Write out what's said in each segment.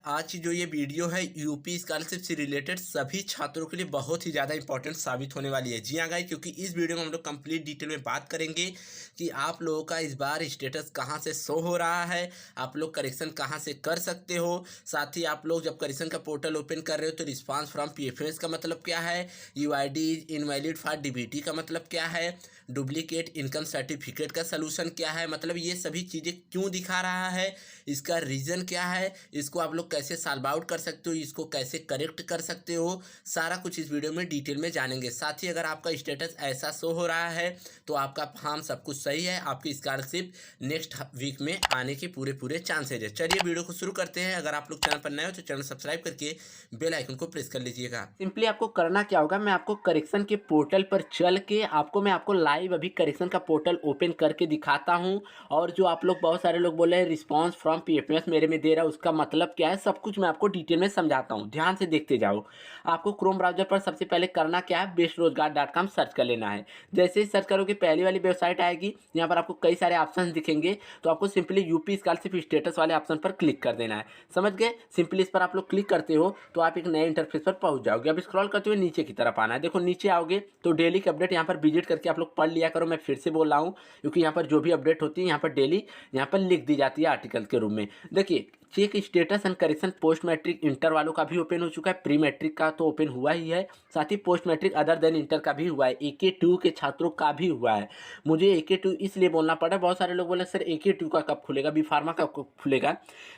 आज की जो ये वीडियो है यूपी स्कॉलरशिप से रिलेटेड सभी छात्रों के लिए बहुत ही ज़्यादा इंपॉर्टेंट साबित होने वाली है। जी हाँ गाइस, क्योंकि इस वीडियो में हम लोग कंप्लीट डिटेल में बात करेंगे कि आप लोगों का इस बार स्टेटस कहाँ से शो हो रहा है, आप लोग करेक्शन कहाँ से कर सकते हो। साथ ही आप लोग जब करेक्शन का पोर्टल ओपन कर रहे हो तो रिस्पांस फ्रॉम पीएफएस का मतलब क्या है, यूआईडी इनवैलिड फॉर डीबीटी का मतलब क्या है, डुप्लीकेट इनकम सर्टिफिकेट का सलूशन क्या है, मतलब ये सभी चीज़ें क्यों दिखा रहा है, इसका रीज़न क्या है, इसको आप लोग कैसे सॉल्व आउट कर सकते हो, इसको कैसे करेक्ट कर सकते हो, सारा कुछ इस वीडियो में डिटेल में जानेंगे। साथ ही अगर आपका स्टेटस ऐसा शो हो रहा है तो आपका फॉर्म सब कुछ सही है, आपकी स्कॉलरशिप नेक्स्ट वीक में आने के पूरे पूरे चांसेज है। चलिए वीडियो को शुरू करते हैं। अगर आप लोग चैनल पर नए हो तो चैनल सब्सक्राइब करके बेल आइकन को प्रेस कर लीजिएगा। सिंपली आपको करना क्या होगा, मैं आपको करेक्शन के पोर्टल पर चल के मैं आपको लाइव अभी करेक्शन का पोर्टल ओपन करके दिखाता हूँ। और जो आप लोग बहुत सारे लोग बोले हैं रिस्पांस फ्रॉम पीएफएस मेरे में दे रहा है, उसका मतलब क्या है, सब कुछ मैं आपको डिटेल में समझाता हूँ। ध्यान से देखते जाओ। आपको क्रोम ब्राउजर पर सबसे पहले करना क्या है, bestrozgar.com सर्च कर लेना है। जैसे ही सर्च करोगे पहली वाली वेबसाइट आएगी, यहाँ पर आपको कई सारे ऑप्शन दिखेंगे, तो आपको सिंपली यूपी स्कॉलरशिप स्टेटस वाले ऑप्शन पर क्लिक कर देना है। समझ गए? सिंपली इस पर आप लोग क्लिक करते हो तो आप एक नए इंटरफेस पर पहुंच जाओगे। अब स्क्रॉल करते हुए नीचे की तरफ आना है। देखो नीचे आओगे तो डेली की अपडेट यहाँ पर विजिट करके आप लोग पढ़ लिया करो। मैं फिर से बोल रहा हूँ क्योंकि यहाँ पर जो भी अपडेट होती है यहाँ पर डेली यहाँ पर लिख दी जाती है आर्टिकल के रूप में। देखिए check status and correction post matric inter वालों का भी ओपन हो चुका है, प्री मैट्रिक का तो ओपन हुआ ही है, साथ ही post matric other than inter का भी हुआ है, AK2 के छात्रों का भी हुआ है। मुझे AK2 इसलिए बोलना पड़ा, बहुत सारे लोग बोले सर AK2 का कब खुलेगा, बी फार्मा का कब खुलेगा।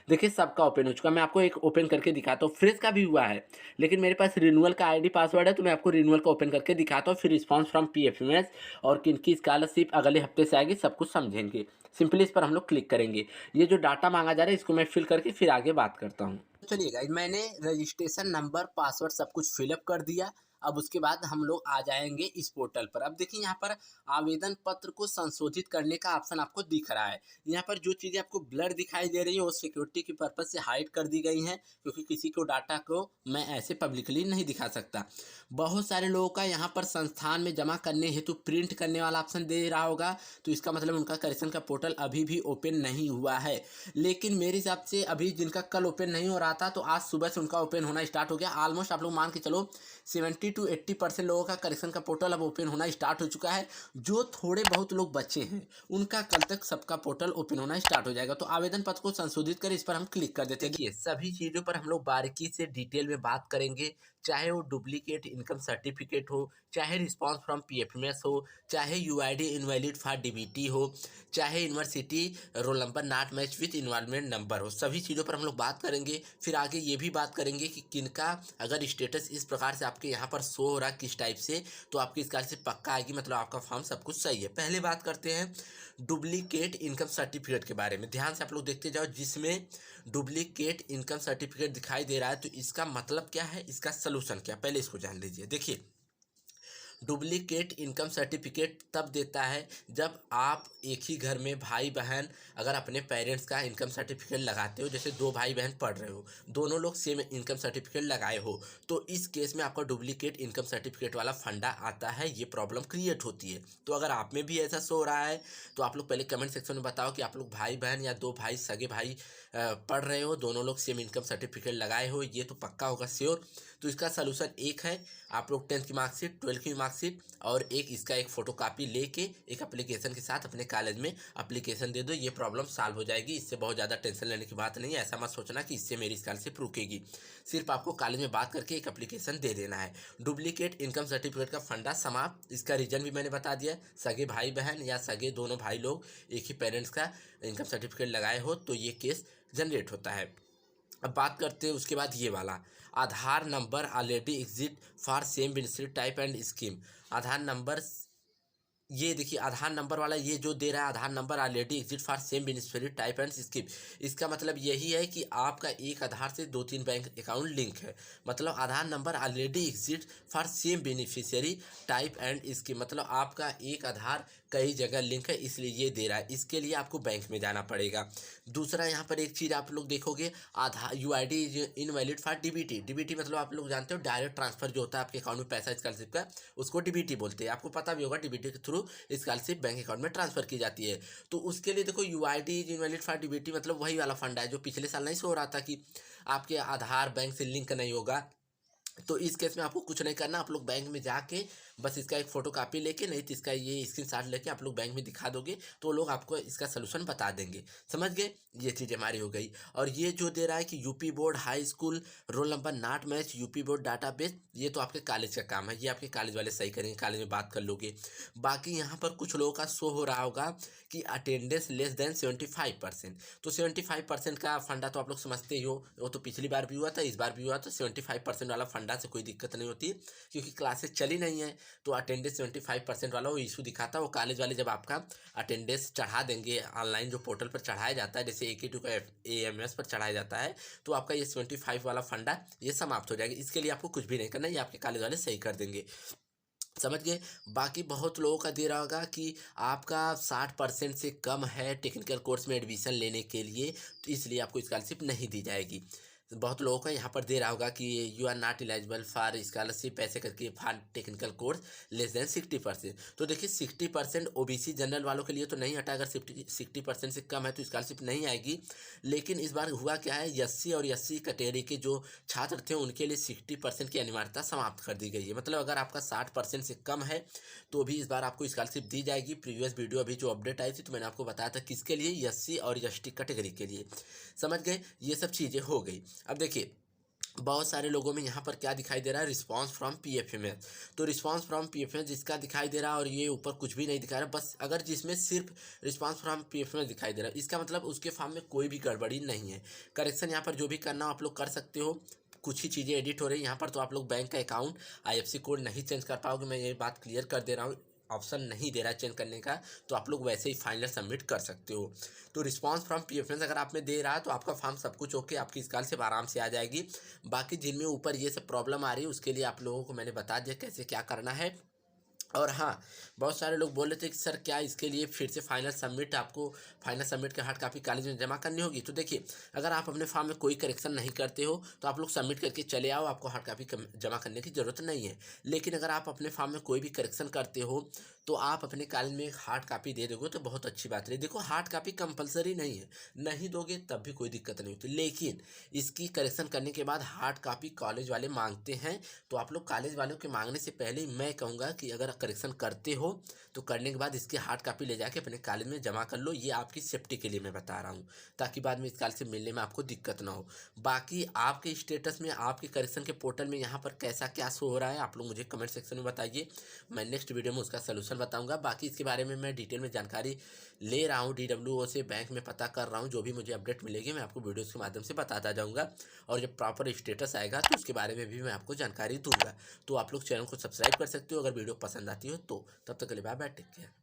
देखिए सबका ओपन हो चुका है। मैं आपको एक ओपन करके दिखाता हूँ। फ्रेश का भी हुआ है लेकिन मेरे पास रिन्यूअल का आईडी पासवर्ड है, तो मैं आपको रिन्यूअल का ओपन करके दिखाता हूँ। फिर रिस्पांस फ्रॉम पीएफएमएस और किनकी स्कॉलरशिप अगले हफ्ते से आएगी सब कुछ समझेंगे। सिंपली इस पर हम लोग क्लिक करेंगे। ये जो डाटा मांगा जा रहा है इसको मैं फिल करके फिर आगे बात करता हूँ। चलिए गाइस, मैंने रजिस्ट्रेशन नंबर पासवर्ड सब कुछ फिलअप कर दिया। अब उसके बाद हम लोग आ जाएंगे इस पोर्टल पर। अब देखिए यहाँ पर आवेदन पत्र को संशोधित करने का ऑप्शन आपको दिख रहा है। यहाँ पर जो चीज़ें आपको ब्लर दिखाई दे रही है वो सिक्योरिटी की पर्पज़ से हाइड कर दी गई हैं, क्योंकि किसी को डाटा को मैं ऐसे पब्लिकली नहीं दिखा सकता। बहुत सारे लोगों का यहाँ पर संस्थान में जमा करने हेतु प्रिंट करने वाला ऑप्शन दे रहा होगा, तो इसका मतलब उनका करेक्शन का पोर्टल अभी भी ओपन नहीं हुआ है। लेकिन मेरे हिसाब से अभी जिनका कल ओपन नहीं हो रहा था तो आज सुबह से उनका ओपन होना स्टार्ट हो गया। ऑलमोस्ट आप लोग मान के चलो 70 to 80% लोगों का करेक्शन का पोर्टल अब ओपन होना स्टार्ट हो चुका है। जो थोड़े बहुत लोग बचे हैं उनका कल तक सबका पोर्टल ओपन होना स्टार्ट हो जाएगा। तो आवेदन पत्र को संशोधित कर इस पर हम क्लिक कर देते हैं। देखिए सभी चीज़ों पर हम लोग बारीकी से डिटेल में बात करेंगे, चाहे वो डुप्लीकेट इनकम सर्टिफिकेट हो, चाहे रिस्पांस फ्रॉम पीएफएमएस हो, चाहे यूआईडी इनवैलिड फॉर डीबीटी हो, चाहे university roll number not match with environment number हो। सभी चीज़ों पर हम लोग बात करेंगे। फिर आगे ये भी बात करेंगे कि किनका अगर स्टेटस इस प्रकार से आपके यहाँ पर शो हो रहा है किस टाइप से, तो आपकी स्कॉलरशिप पक्का आएगी, मतलब आपका फॉर्म सब कुछ सही है। पहले बात करते हैं डुप्लीकेट इनकम सर्टिफिकेट के बारे में। ध्यान से आप लोग देखते जाओ। जिसमें डुप्लीकेट इनकम सर्टिफिकेट दिखाई दे रहा है तो इसका मतलब क्या है, इसका सलूशन क्या, पहले इसको जान लीजिए। देखिए डुप्लीकेट इनकम सर्टिफिकेट तब देता है जब आप एक ही घर में भाई बहन अगर अपने पेरेंट्स का इनकम सर्टिफिकेट लगाते हो, जैसे दो भाई बहन पढ़ रहे हो, दोनों लोग सेम इनकम सर्टिफिकेट लगाए हो, तो इस केस में आपका डुप्लीकेट इनकम सर्टिफिकेट वाला फंडा आता है, ये प्रॉब्लम क्रिएट होती है। तो अगर आप में भी ऐसा शो हो रहा है तो आप लोग पहले कमेंट सेक्शन में बताओ कि आप लोग भाई बहन या दो भाई सगे भाई पढ़ रहे हो, दोनों लोग सेम इनकम सर्टिफिकेट लगाए हो, ये तो पक्का होगा श्योर। तो इसका सलूशन एक है, आप लोग 10th की मार्कशीट, 12th की मार्कशीट और इसका एक फ़ोटोकॉपी लेके एक एप्लीकेशन के साथ अपने कॉलेज में एप्लीकेशन दे दो, ये प्रॉब्लम सॉल्व हो जाएगी। इससे बहुत ज़्यादा टेंशन लेने की बात नहीं है। ऐसा मत सोचना कि इससे मेरी स्कॉलरशिप रुकेगी। सिर्फ आपको कॉलेज में बात करके एक एप्लीकेशन दे देना है। डुप्लीकेट इनकम सर्टिफिकेट का फंडा समाप्त। इसका रीज़न भी मैंने बता दिया। सगे भाई बहन या सगे दोनों भाई लोग एक ही पेरेंट्स का इनकम सर्टिफिकेट लगाए हो तो ये केस जनरेट होता है। अब बात करते हैं उसके बाद ये वाला Aadhaar number already exist for same benefit type and scheme. Aadhaar number, ये देखिए आधार नंबर वाला ये जो दे रहा है, Aadhaar number already exist for same beneficiary type and scheme. इसका मतलब यही है कि आपका एक आधार से 2-3 बैंक अकाउंट लिंक है, मतलब Aadhaar number already exist for same beneficiary type and scheme, मतलब आपका एक आधार कई जगह लिंक है इसलिए ये दे रहा है, इसके लिए आपको बैंक में जाना पड़ेगा। दूसरा यहाँ पर एक चीज़ आप लोग देखोगे, आधार UID is invalid for DBT। DBT मतलब आप लोग जानते हो डायरेक्ट ट्रांसफर जो होता है आपके अकाउंट में पैसा स्कॉलरशिप का, उसको DBT बोलते हैं। आपको पता भी होगा DBT के थ्रू स्कॉलरशिप बैंक अकाउंट में ट्रांसफर की जाती है। तो उसके लिए देखो UID is invalid for DBT मतलब वही वाला फंड है जो पिछले साल नहीं सो रहा था कि आपके आधार बैंक से लिंक नहीं होगा। तो इस केस में आपको कुछ नहीं करना, आप लोग बैंक में जाके बस इसका एक फ़ोटो कॉपी लेके, नहीं तो इसका ये स्क्रीनशॉट लेके आप लोग बैंक में दिखा दोगे तो लोग आपको इसका सलूशन बता देंगे। समझ गए, ये चीज़ हमारी हो गई। और ये जो दे रहा है कि UP board high school roll number not match UP board database, ये तो आपके कॉलेज का काम है, ये आपके कॉलेज वाले सही करेंगे, कॉलेज में बात कर लोगे। बाकी यहाँ पर कुछ लोगों का शो हो रहा होगा कि अटेंडेंस लेस देन 75%। तो 75% का फंडा तो आप लोग समझते ही हो, वो तो पिछली बार भी हुआ था, इस बार भी हुआ। तो 75% वाला फंडा से कोई दिक्कत नहीं होती क्योंकि क्लासेस चली नहीं है। तो अटेंडेंस 75% वाला वो इशू दिखाता है। वो कॉलेज वाले जब आपका अटेंडेंस चढ़ा देंगे, ऑनलाइन जो पोर्टल पर चढ़ाया जाता है, जैसे AQ2 का AMS पर चढ़ाया जाता है, तो आपका ये 75 वाला फंडा ये समाप्त हो जाएगा। इसके लिए आपको कुछ भी नहीं करना, ये आपके कॉलेज वाले सही कर देंगे। समझ गए। बाकी बहुत लोगों का दे रहा होगा कि आपका 60% से कम है टेक्निकल कोर्स में एडमिशन लेने के लिए, तो इसलिए आपको स्कॉलरशिप नहीं दी जाएगी। बहुत लोगों का यहाँ पर दे रहा होगा कि you are not eligible for scholarship ऐसे करके for technical course less than 60%। तो देखिए 60% OBC जनरल वालों के लिए तो नहीं हटा, अगर 60% से कम है तो स्कॉलरशिप नहीं आएगी। लेकिन इस बार हुआ क्या है, SC और SC कैटेगरी के जो छात्र थे उनके लिए 60% की अनिवार्यता समाप्त कर दी गई है। मतलब अगर आपका 60% से कम है तो भी इस बार आपको स्कॉलरशिप दी जाएगी। प्रीवियस वीडियो अभी जो अपडेट आई थी तो मैंने आपको बताया था किसके लिए, SC और ST कैटेगरी के लिए। समझ गए, ये सब चीज़ें हो गई। अब देखिए बहुत सारे लोगों में यहाँ पर क्या दिखाई दे रहा है, रिस्पांस फ्रॉम PFMS। तो रिस्पांस फ्रॉम PFMS जिसका दिखाई दे रहा है और ये ऊपर कुछ भी नहीं दिखा रहा, बस अगर जिसमें सिर्फ रिस्पांस फ्रॉम PFMS दिखाई दे रहा है, इसका मतलब उसके फॉर्म में कोई भी गड़बड़ी नहीं है। करेक्शन यहाँ पर जो भी करना हो आप लोग कर सकते हो। कुछ ही चीज़ें एडिट हो रही है यहाँ पर, तो आप लोग बैंक का अकाउंट IFSC कोड नहीं चेंज कर पाओगे, मैं ये बात क्लियर कर दे रहा हूँ। ऑप्शन नहीं दे रहा है चेंज करने का, तो आप लोग वैसे ही फाइनल सबमिट कर सकते हो। तो रिस्पांस फ्रॉम PFMS अगर आप में दे रहा है तो आपका फॉर्म सब कुछ ओके, आपकी स्कॉलरशिप आराम से आ जाएगी। बाकी जिनमें ऊपर ये सब प्रॉब्लम आ रही है उसके लिए आप लोगों को मैंने बता दिया कैसे क्या करना है। और हाँ, बहुत सारे लोग बोल रहे थे कि सर क्या इसके लिए फिर से फाइनल सबमिट, आपको फाइनल सबमिट की हार्ड कॉपी कॉलेज में जमा करनी होगी। तो देखिए अगर आप अपने फॉर्म में कोई करेक्शन नहीं करते हो तो आप लोग सबमिट करके चले आओ, आपको हार्ड कॉपी जमा करने की ज़रूरत नहीं है। लेकिन अगर आप अपने फॉर्म में कोई भी करेक्शन करते हो तो आप अपने कॉलेज में एक हार्ड कॉपी दे दोगे तो बहुत अच्छी बात है। देखो हार्ड कॉपी कंपलसरी नहीं है, नहीं दोगे तब भी कोई दिक्कत नहीं होती, लेकिन इसकी करेक्शन करने के बाद हार्ड कॉपी कॉलेज वाले मांगते हैं। तो आप लोग कॉलेज वालों के मांगने से पहले मैं कहूँगा कि अगर करेक्शन करते हो तो करने के बाद इसकी हार्ड कॉपी ले जाके अपने कॉलेज में जमा कर लो। ये आपकी सेफ्टी के लिए मैं बता रहा हूँ, ताकि बाद में इस कॉलेज से मिलने में आपको दिक्कत ना हो। बाकी आपके स्टेटस में आपके करेक्शन के पोर्टल में यहाँ पर कैसा क्या शो हो रहा है आप लोग मुझे कमेंट सेक्शन में बताइए, मैं नेक्स्ट वीडियो में उसका सलूशन बताऊँगा। बाकी इसके बारे में मैं डिटेल में जानकारी ले रहा हूँ, DWO से बैंक में पता कर रहा हूँ, जो भी मुझे अपडेट मिलेगी मैं आपको वीडियोज़ के माध्यम से बताता जाऊँगा। और जब प्रॉपर स्टेटस आएगा तो उसके बारे में भी मैं आपको जानकारी दूँगा। तो आप लोग चैनल को सब्सक्राइब कर सकते हो अगर वीडियो पसंद आती हो तो। तब तक के लिए बाय बाय, टेक केयर।